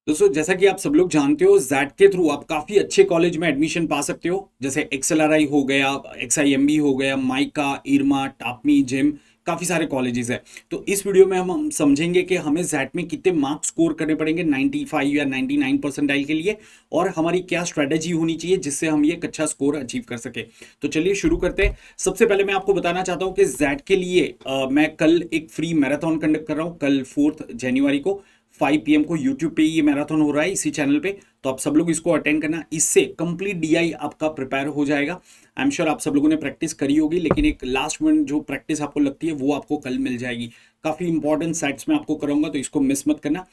दोस्तों जैसा कि आप सब लोग जानते हो जैट के थ्रू आप काफ़ी अच्छे कॉलेज में एडमिशन पा सकते हो। जैसे एक्सएलआरआई हो गया, एक्सआईएमबी हो गया, माइका, इरमा, टापमी, जिम, काफ़ी सारे कॉलेजेस हैं। तो इस वीडियो में हम समझेंगे कि हमें जैट में कितने मार्क्स स्कोर करने पड़ेंगे 95 या 99 परसेंटाइल के लिए, और हमारी क्या स्ट्रेटेजी होनी चाहिए जिससे हम ये एक अच्छा स्कोर अचीव कर सके। तो चलिए शुरू करते हैं। सबसे पहले मैं आपको बताना चाहता हूँ कि जैट के लिए मैं कल एक फ्री मैराथन कंडक्ट कर रहा हूँ। कल 4 जनवरी को 5 PM को यूट्यूब पे ये मैराथन हो रहा है, इसी चैनल पे। तो आप सब लोग इसको अटेंड करना, इससे कंप्लीट डीआई आपका प्रिपेयर हो जाएगा। आई एम श्योर आप सब लोगों ने प्रैक्टिस करी होगी, लेकिन एक लास्ट मिनट जो प्रैक्टिस आपको लगती है वो आपको कल मिल जाएगी। काफ़ी इंपॉर्टेंट सेट्स में आपको कराऊंगा, तो इसको मिस मत करना।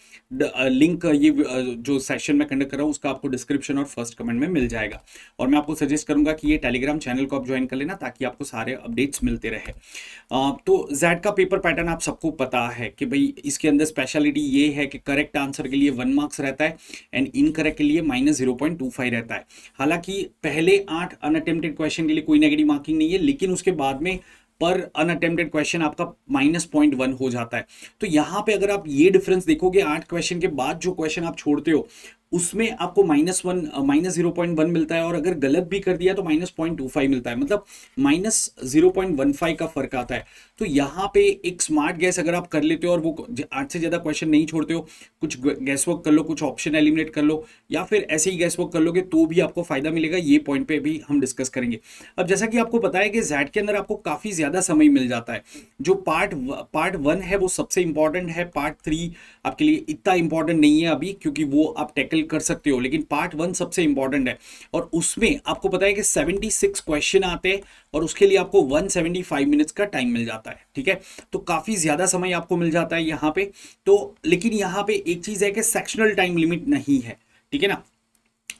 लिंक ये जो सेशन में कंडक्ट कर रहा हूँ उसका आपको डिस्क्रिप्शन और फर्स्ट कमेंट में मिल जाएगा। और मैं आपको सजेस्ट करूंगा कि ये टेलीग्राम चैनल को आप ज्वाइन कर लेना, ताकि आपको सारे अपडेट्स मिलते रहे। तो जैड का पेपर पैटर्न आप सबको पता है कि भाई इसके अंदर स्पेशलिटी ये है कि करेक्ट आंसर के लिए 1 मार्क्स रहता है एंड इनकरेक्ट के लिए -0.25 रहता है। हालांकि पहले 8 अनअटेम्प्टेड क्वेश्चन के लिए कोई नेगेटिव मार्किंग नहीं है, लेकिन उसके बाद में पर अनअटेम्प्टेड क्वेश्चन आपका -0.1 हो जाता है। तो यहां पे अगर आप ये डिफरेंस देखोगे, 8 क्वेश्चन के बाद जो क्वेश्चन आप छोड़ते हो उसमें आपको -0.1 मिलता है, और अगर गलत भी कर दिया तो -0.25 मिलता है, मतलब -0.15 का फर्क आता है। तो यहाँ पे एक स्मार्ट गैस अगर आप कर लेते हो और वो 8 से ज्यादा क्वेश्चन नहीं छोड़ते हो, कुछ गैस वर्क कर लो, कुछ ऑप्शन एलिमिनेट कर लो, या फिर ऐसे ही गैस वर्क कर लोगे, तो भी आपको फायदा मिलेगा। ये पॉइंट पे भी हम डिस्कस करेंगे। अब जैसा कि आपको पता है कि जैट के अंदर आपको काफी ज्यादा समय मिल जाता है। जो पार्ट 1 है वो सबसे इंपॉर्टेंट है। पार्ट 3 आपके लिए इतना इंपॉर्टेंट नहीं है अभी, क्योंकि वो आप टैकल कर सकते हो, लेकिन पार्ट 1 सबसे इंपॉर्टेंट है। और उसमें आपको पता है कि 76 क्वेश्चन आते हैं, और उसके लिए आपको 175 मिनट्स का टाइम मिल जाता है। ठीक है, तो काफी ज्यादा समय आपको मिल जाता है यहाँ पे। तो लेकिन यहाँ पे एक चीज है कि सेक्शनल टाइम लिमिट नहीं है, ठीक है ना।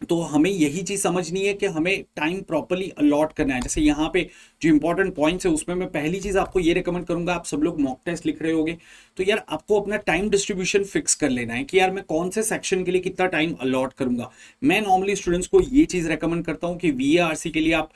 तो हमें यही चीज समझनी है कि हमें टाइम प्रॉपर्ली अलॉट करना है। जैसे यहाँ पे जो इंपॉर्टेंट पॉइंट्स है उसमें मैं पहली चीज आपको ये रिकमेंड करूंगा, आप सब लोग मॉक टेस्ट लिख रहे होगे, तो यार आपको अपना टाइम डिस्ट्रीब्यूशन फिक्स कर लेना है कि यार मैं कौन से सेक्शन के लिए कितना टाइम अलॉट करूंगा। मैं नॉर्मली स्टूडेंट्स को ये चीज रेकमेंड करता हूँ कि वीएआरसी के लिए आप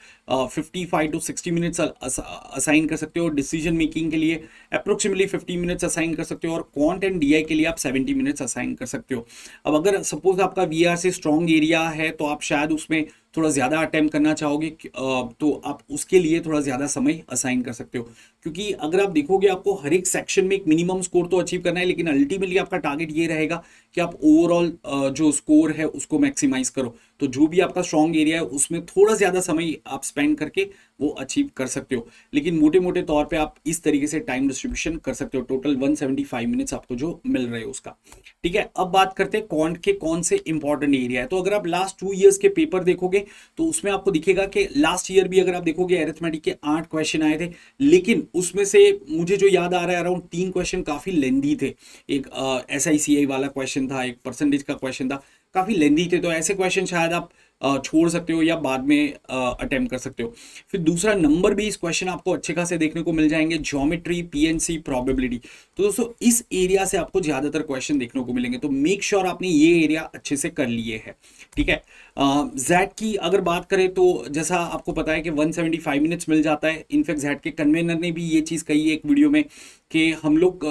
55 to 60 मिनट्स असाइन कर सकते हो, डिसीजन मेकिंग के लिए अप्रोक्सीमेटली 50 मिनट्स असाइन कर सकते हो, और क्वांट एंड डीआई के लिए आप 70 मिनट्स असाइन कर सकते हो। अब अगर सपोज आपका वीआरसी स्ट्रॉन्ग एरिया है तो आप शायद उसमें थोड़ा ज़्यादा अटेम्प्ट करना चाहोगे, तो आप उसके लिए थोड़ा ज़्यादा समय असाइन कर सकते हो। क्योंकि अगर आप देखोगे आपको हर एक सेक्शन में एक मिनिमम स्कोर तो अचीव करना है, लेकिन अल्टीमेटली आपका टारगेट ये रहेगा कि आप ओवरऑल जो स्कोर है उसको मैक्सिमाइज करो। तो जो भी आपका स्ट्रॉन्ग एरिया है उसमें थोड़ा ज़्यादा समय आप स्पेंड करके वो अचीव कर सकते हो। लेकिन मोटे मोटे तौर पे आप इस तरीके से टाइम डिस्ट्रीब्यूशन कर सकते हो। टोटल 175 मिनट्स आपको जो मिल रहे हो उसका। ठीक है, अब बात करते हैं क्वांट के कौन से इंपॉर्टेंट एरिया है। तो अगर आप लास्ट 2 ईयर्स के पेपर देखोगे तो उसमें आपको दिखेगा कि लास्ट ईयर भी अगर आप देखोगे अरिथमेटिक के 8 क्वेश्चन आए थे, लेकिन उसमें से मुझे जो याद आ रहा है अराउंड 3 क्वेश्चन काफी लेंदी थे। एक SICI वाला क्वेश्चन था, एक परसेंटेज का क्वेश्चन था, काफी लेंदी थे। तो ऐसे क्वेश्चन शायद आप छोड़ सकते हो या बाद में अटेम्प्ट कर सकते हो। फिर दूसरा नंबर बेस्ड क्वेश्चन आपको अच्छे खासे देखने को मिल जाएंगे, ज्योमेट्री, PNC, प्रोबेबिलिटी। तो दोस्तों इस एरिया से आपको ज्यादातर क्वेश्चन देखने को मिलेंगे, तो मेक श्योर आपने ये एरिया अच्छे से कर लिए है। ठीक है, जैट की अगर बात करें तो जैसा आपको पता है कि 175 मिनट्स मिल जाता है। इनफैक्ट जैट के कन्वेनर ने भी ये चीज़ कही है एक वीडियो में कि हम लोग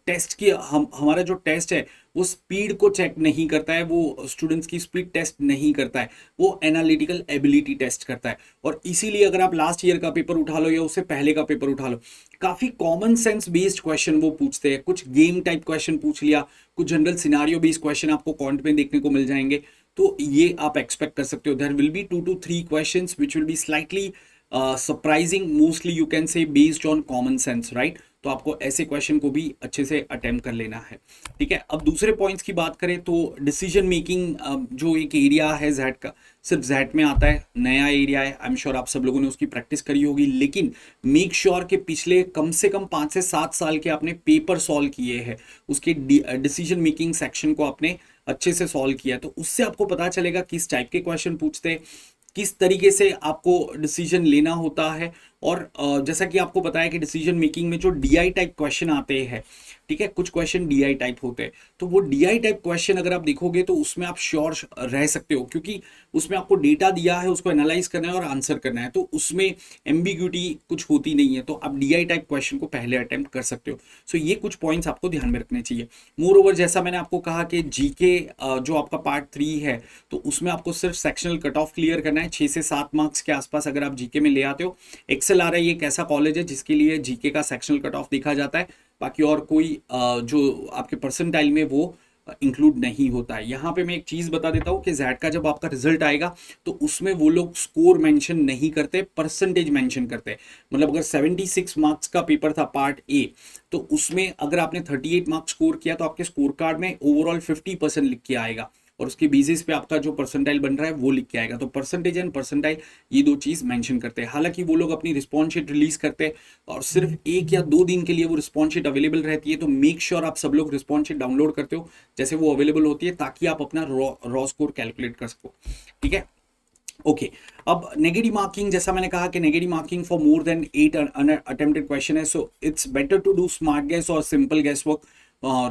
टेस्ट की हमारा जो टेस्ट है वो स्पीड को चेक नहीं करता है, वो स्टूडेंट्स की स्पीड टेस्ट नहीं करता है, वो एनालिटिकल एबिलिटी टेस्ट करता है। और इसीलिए अगर आप लास्ट ईयर का पेपर उठा लो या उससे पहले का पेपर उठा लो, काफी कॉमन सेंस बेस्ड क्वेश्चन वो पूछते हैं। कुछ गेम टाइप क्वेश्चन पूछ लिया, कुछ जनरल सिनारियो बेस्ड क्वेश्चन आपको क्वांट में देखने को मिल जाएंगे। तो ये आप एक्सपेक्ट कर सकते हो। There will be 2 to 3 questions which will be slightly surprising, mostly you can say based on common sense, right. तो आपको ऐसे क्वेश्चन को भी अच्छे से अटेम्प्ट कर लेना है। ठीक है, अब दूसरे पॉइंट्स की बात करें तो डिसीजन मेकिंग जो एक एरिया है जैट का, सिर्फ जैट में आता है, नया एरिया है। आई एम श्योर आप सब लोगों ने उसकी प्रैक्टिस करी होगी, लेकिन मेक श्योर के पिछले कम से कम 5 से 7 साल के आपने पेपर सॉल्व किए हैं, उसके डिसीजन मेकिंग सेक्शन को आपने अच्छे से सॉल्व किया है। तो उससे आपको पता चलेगा किस टाइप के क्वेश्चन पूछते हैं, किस तरीके से आपको डिसीजन लेना होता है, और जैसा कि आपको बताया कि डिसीजन मेकिंग में जो डीआई टाइप क्वेश्चन आते हैं, ठीक है, कुछ क्वेश्चन डीआई टाइप होते हैं, तो वो डीआई टाइप क्वेश्चन अगर आप देखोगे तो उसमें आप श्योर रह सकते हो, क्योंकि उसमें आपको डेटा दिया है, उसको एनालाइज करना है और आंसर करना है, तो उसमें एम्बिग्यूटी कुछ होती नहीं है, तो आप डीआई टाइप क्वेश्चन को पहले अटेम्प्ट कर सकते हो। सो ये कुछ पॉइंट्स आपको ध्यान में रखने चाहिए। मोर ओवर, जैसा मैंने आपको कहा कि जीके जो आपका पार्ट 3 है, तो उसमें आपको सिर्फ सेक्शनल कट ऑफ क्लियर करना है, 6 से 7 मार्क्स के आसपास अगर आप जीके में ले आते हो। एक्सएलआरआई एक ऐसा कॉलेज है जिसके लिए जीके का सेक्शनल कट ऑफ देखा जाता है, बाकी और कोई जो आपके परसेंटाइल में वो इंक्लूड नहीं होता है। यहाँ पे मैं एक चीज बता देता हूँ कि जैड का जब आपका रिजल्ट आएगा तो उसमें वो लोग स्कोर मेंशन नहीं करते, परसेंटेज मेंशन करते। मतलब अगर 76 मार्क्स का पेपर था पार्ट ए, तो उसमें अगर आपने 38 मार्क्स स्कोर किया तो आपके स्कोर कार्ड में ओवरऑल 50% लिख के आएगा, और उसके बेसिस पे आपका जो परसेंटाइल बन रहा है वो लिख के आएगा। तो परसेंटेज एंड परसेंटाइल ये दो चीज मेंशन करते हैं। हालांकि वो लोग अपनी रिस्पॉन्स शीट रिलीज करते हैं और सिर्फ 1 या 2 दिन के लिए वो रिस्पॉन्स शीट अवेलेबल रहती है, तो मेक श्योर आप सब लोग रिस्पॉन्स शीट डाउनलोड करते हो जैसे वो अवेलेबल होती है, ताकि आप अपना रॉ स्कोर कैलकुलेट कर सको। ठीक है, ओके। अब नेगेटिव मार्किंग, जैसा मैंने कहा कि negative marking for more than 8 attempted question है, so it's better to do smart guess और simple guess work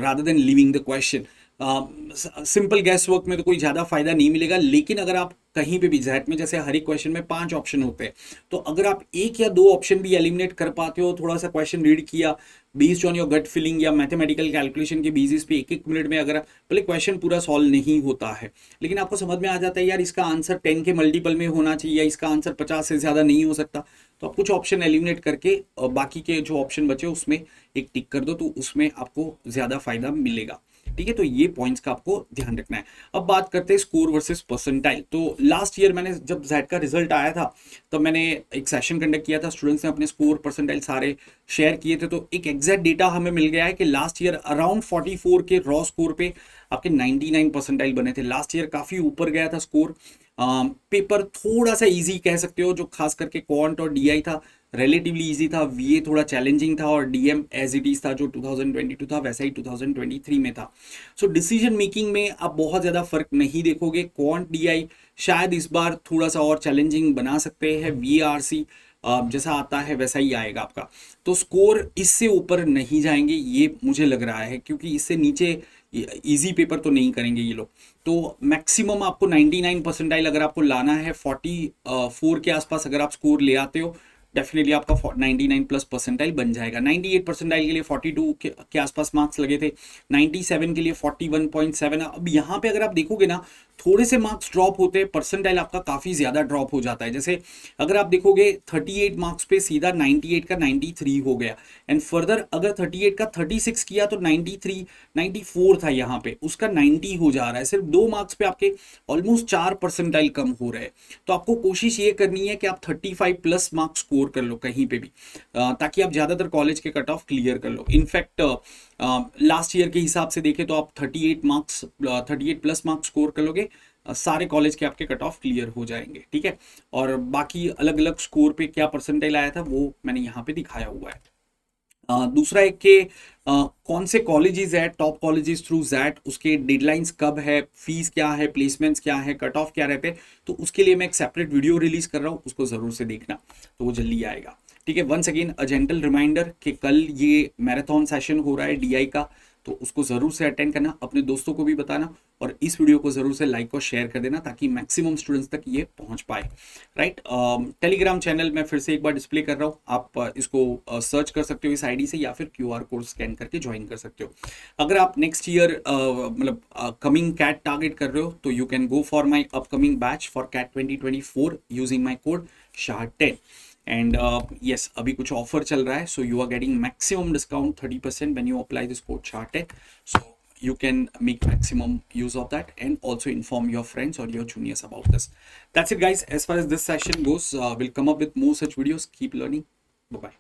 rather than leaving the question. Simple guess work में तो कोई ज़्यादा फायदा नहीं मिलेगा, लेकिन अगर आप कहीं पे भी जैट में जैसे हर एक क्वेश्चन में 5 ऑप्शन होते हैं, तो अगर आप 1 या 2 ऑप्शन भी एलिमिनेट कर पाते हो, थोड़ा सा क्वेश्चन रीड किया based on your gut feeling या मैथमेटिकल कैलकुलेशन के बेसिस पे 1-1 मिनट में, अगर भले क्वेश्चन पूरा सॉल्व नहीं होता है लेकिन आपको समझ में आ जाता है यार इसका आंसर 10 के मल्टीपल में होना चाहिए या इसका आंसर 50 से ज़्यादा नहीं हो सकता, तो आप कुछ ऑप्शन एलिमिनेट करके बाकी के जो ऑप्शन बचे उसमें एक टिक कर दो, तो उसमें आपको ज़्यादा फायदा मिलेगा। ठीक है, तो ये पॉइंट्स का आपको ध्यान रखना है। अब बात करते हैं स्कोर वर्सेस परसेंटाइल। तो लास्ट ईयर मैंने जब जैड का रिजल्ट आया था तब मैंने एक सेशन कंडक्ट किया था, स्टूडेंट्स ने अपने स्कोर परसेंटाइल सारे शेयर किए थे, तो एक एग्जैक्ट डेटा हमें मिल गया है कि लास्ट ईयर अराउंड 44 के रॉ स्कोर पे आपके 99 परसेंटाइल बने थे। लास्ट ईयर काफी ऊपर गया था स्कोर। पेपर थोड़ा सा इजी कह सकते हो, जो खास करके क्वांट और डीआई था रिलेटिवली इजी था, वीए थोड़ा चैलेंजिंग था और डीएम एज इट इज था, जो 2022 था वैसा ही 2023 में था। सो डिसीजन मेकिंग में आप बहुत ज़्यादा फर्क नहीं देखोगे। क्वांट डीआई शायद इस बार थोड़ा सा और चैलेंजिंग बना सकते हैं, वीआरसी जैसा आता है वैसा ही आएगा आपका, तो स्कोर इससे ऊपर नहीं जाएंगे ये मुझे लग रहा है, क्योंकि इससे नीचे इजी पेपर तो नहीं करेंगे ये लोग। तो मैक्सिमम आपको 99 परसेंटाइल अगर आपको लाना है, 44 के आसपास अगर आप स्कोर ले आते हो, डेफिनेटली आपका 99 प्लस परसेंटाइल बन जाएगा। 98 परसेंटाइल के लिए 42 के आसपास मार्क्स लगे थे, 97 के लिए 41.7। अब यहाँ पे अगर आप देखोगे ना, थोड़े से मार्क्स ड्रॉप होते हैं, परसेंटाइल आपका काफ़ी ज़्यादा ड्रॉप हो जाता है। जैसे अगर आप देखोगे 38 मार्क्स पे सीधा 98 का 93 हो गया, एंड फर्दर अगर 38 का 36 किया तो 93 94 था, यहाँ पे उसका 90 हो जा रहा है। सिर्फ 2 मार्क्स पे आपके ऑलमोस्ट 4 परसेंटाइल कम हो रहे हैं। तो आपको कोशिश ये करनी है कि आप 35 प्लस मार्क्स स्कोर कर लो कहीं पे भी, ताकि आप ज़्यादातर कॉलेज के कट ऑफ क्लियर कर लो। इनफैक्ट लास्ट ईयर के हिसाब से देखें तो आप 38 प्लस मार्क्स स्कोर कर लोगे, सारे कॉलेज के आपके कट ऑफ क्लियर हो जाएंगे। ठीक है, और बाकी अलग अलग स्कोर पे क्या परसेंटाइल आया था वो मैंने यहाँ पे दिखाया हुआ है। दूसरा एक के कौन से कॉलेजेस है टॉप कॉलेजेस थ्रू जैट, उसके डेडलाइंस कब है, फीस क्या है, प्लेसमेंट्स क्या है, कट ऑफ क्या रहते हैं, तो उसके लिए मैं एक सेपरेट वीडियो रिलीज कर रहा हूँ, उसको जरूर से देखना, तो वो जल्दी आएगा। ठीक है, once again a gentle reminder कि कल ये मैराथन सेशन हो रहा है डीआई का, तो उसको ज़रूर से अटेंड करना, अपने दोस्तों को भी बताना, और इस वीडियो को ज़रूर से लाइक और शेयर कर देना ताकि मैक्सिमम स्टूडेंट्स तक ये पहुंच पाए। राइट, टेलीग्राम चैनल मैं फिर से एक बार डिस्प्ले कर रहा हूँ, आप इसको सर्च कर सकते हो इस आईडी से, या फिर क्यूआर कोड स्कैन करके ज्वाइन कर सकते हो। अगर आप नेक्स्ट ईयर मतलब कमिंग कैट टारगेट कर रहे हो तो you can go for my upcoming batch for CAT 2024 using my code SHAH10। And yes, अभी कुछ ऑफर चल रहा है, so you are getting maximum discount 30% when you apply this code SHAH10, so you can make maximum use of that and also inform your friends or your juniors about this. That's it guys, as far as this session goes, we'll come up with more such videos. Keep learning. Bye bye.